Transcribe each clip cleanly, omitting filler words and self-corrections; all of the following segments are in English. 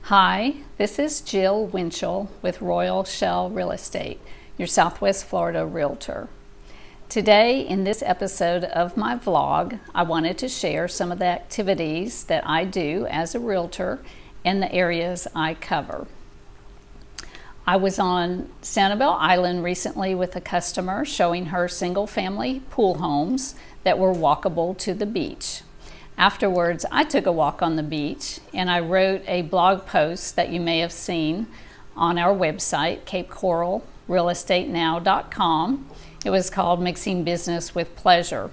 Hi, this is Jill Winchel with Shell Real Estate, your Southwest Florida Realtor. Today, in this episode of my vlog, I wanted to share some of the activities that I do as a realtor and the areas I cover. I was on Sanibel Island recently with a customer showing her single-family pool homes that were walkable to the beach. Afterwards, I took a walk on the beach and I wrote a blog post that you may have seen on our website, capecoralrealestatenow.com. It was called Mixing Business with Pleasure.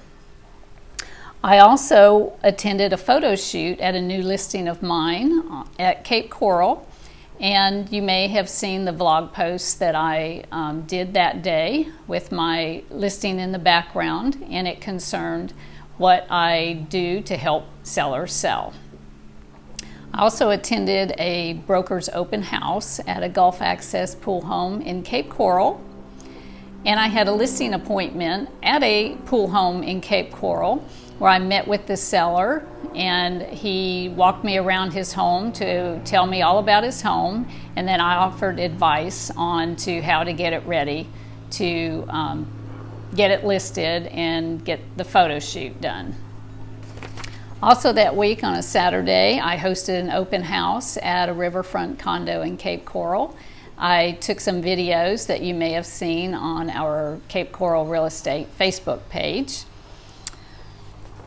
I also attended a photo shoot at a new listing of mine at Cape Coral, and you may have seen the vlog post that I did that day with my listing in the background, and it concerned what I do to help sellers sell. I also attended a broker's open house at a Gulf Access pool home in Cape Coral, and I had a listing appointment at a pool home in Cape Coral where I met with the seller, and he walked me around his home to tell me all about his home, and then I offered advice on to how to get it ready to get it listed and get the photo shoot done. Also that week on a Saturday, I hosted an open house at a riverfront condo in Cape Coral. I took some videos that you may have seen on our Cape Coral Real Estate Facebook page.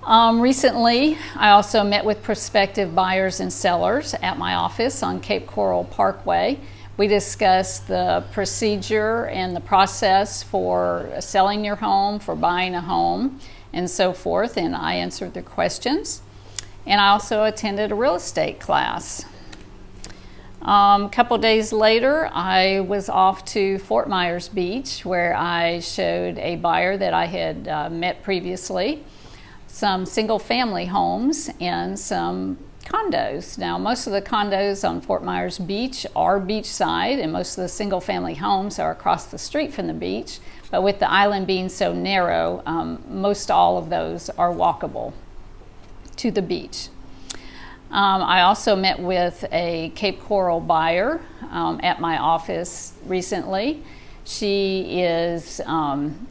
Recently, I also met with prospective buyers and sellers at my office on Cape Coral Parkway. We discussed the procedure and the process for selling your home, for buying a home, and so forth, and I answered their questions. And I also attended a real estate class. A couple days later, I was off to Fort Myers Beach, where I showed a buyer that I had met previously some single-family homes and some condos. Now, most of the condos on Fort Myers Beach are beachside, and most of the single-family homes are across the street from the beach. But with the island being so narrow, most all of those are walkable to the beach. I also met with a Cape Coral buyer at my office recently. She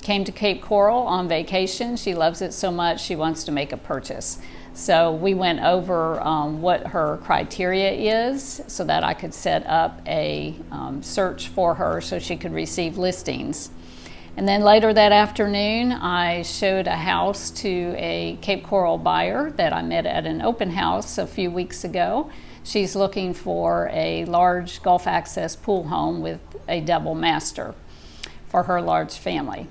came to Cape Coral on vacation. She loves it so much she wants to make a purchase. So we went over what her criteria is so that I could set up a search for her so she could receive listings. And then later that afternoon, I showed a house to a Cape Coral buyer that I met at an open house a few weeks ago. She's looking for a large Gulf Access pool home with a double master for her large family.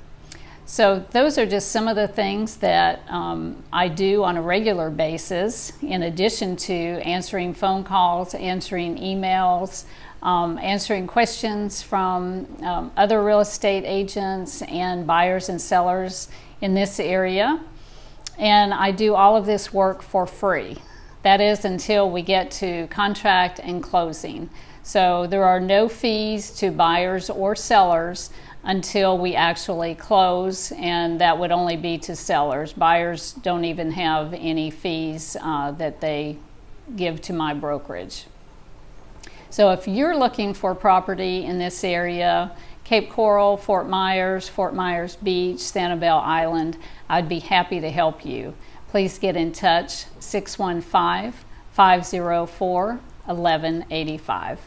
So those are just some of the things that I do on a regular basis, in addition to answering phone calls, answering emails, answering questions from other real estate agents and buyers and sellers in this area. And I do all of this work for free. That is until we get to contract and closing. So there are no fees to buyers or sellers until we actually close, and that would only be to sellers. Buyers don't even have any fees that they give to my brokerage. So if you're looking for property in this area, Cape Coral, Fort Myers Beach, Sanibel Island, I'd be happy to help you. Please get in touch, 615-504-1185.